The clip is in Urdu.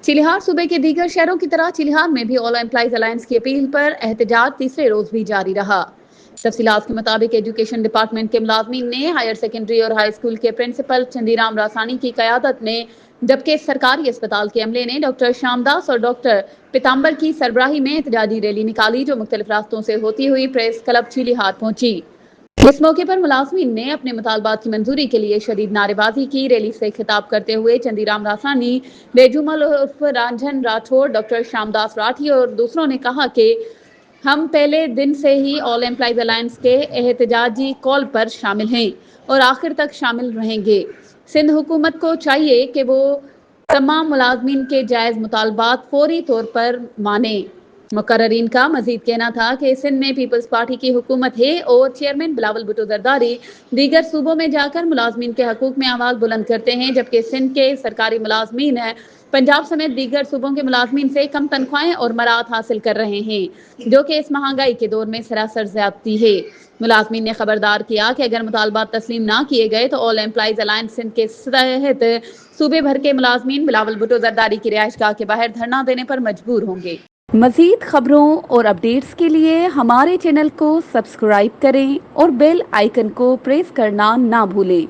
چیلیہار صوبے کے دیگر شہروں کی طرح چیلیہار میں بھی آل امپلائیز الائنس کی اپیل پر احتجاج تیسرے روز بھی جاری رہا۔ تفصیلات کے مطابق ایجوکیشن ڈپارٹمنٹ کے ملازمین نے ہائر سیکنڈری اور ہائی اسکول کے پرنسپل چندی رام راسانی کی قیادت میں، جبکہ سرکاری اسپتال کے عملے نے ڈاکٹر شام داس اور ڈاکٹر پیتامبر کی سربراہی میں احتجاجی ریلی نکالی، جو مختلف راستوں سے ہوتی ہوئی پریس کلب چیلیہار پہنچی۔ اس موقع پر ملازمین نے اپنے مطالبات کی منظوری کے لیے شدید نعرے بازی کی۔ ریلی سے خطاب کرتے ہوئے چندی رام راسانی، بیجومل عرف رانجھن راٹھور، ڈاکٹر شام داس راٹھی اور دوسروں نے کہا کہ ہم پہلے دن سے ہی آل امپلائیز الائنس کے احتجاجی کال پر شامل ہیں اور آخر تک شامل رہیں گے۔ سندھ حکومت کو چاہیے کہ وہ تمام ملازمین کے جائز مطالبات فوری طور پر مانے۔ مقررین کا مزید کہنا تھا کہ سندھ میں پیپلز پارٹی کی حکومت ہے اور چیئرمین بلاول بھٹو زرداری دیگر صوبوں میں جا کر ملازمین کے حقوق میں آواز بلند کرتے ہیں، جبکہ سندھ کے سرکاری ملازمین پنجاب سمیت دیگر صوبوں کے ملازمین سے کم تنخواہیں اور مراعات حاصل کر رہے ہیں، جو کہ اس مہنگائی کے دور میں سراسر زیادتی ہے۔ ملازمین نے خبردار کیا کہ اگر مطالبات تسلیم نہ کیے گئے تو آل امپلائیز الائنس سندھ کے تحت صوبے بھر کے ملازمین بلاول بھٹو زرداری کی رہائش گاہ کے باہر دھرنا دینے پر مجبور ہوں گے۔ مزید خبروں اور اپڈیٹس کے لیے ہمارے چینل کو سبسکرائب کریں اور بیل آئیکن کو پریس کرنا نہ بھولیں۔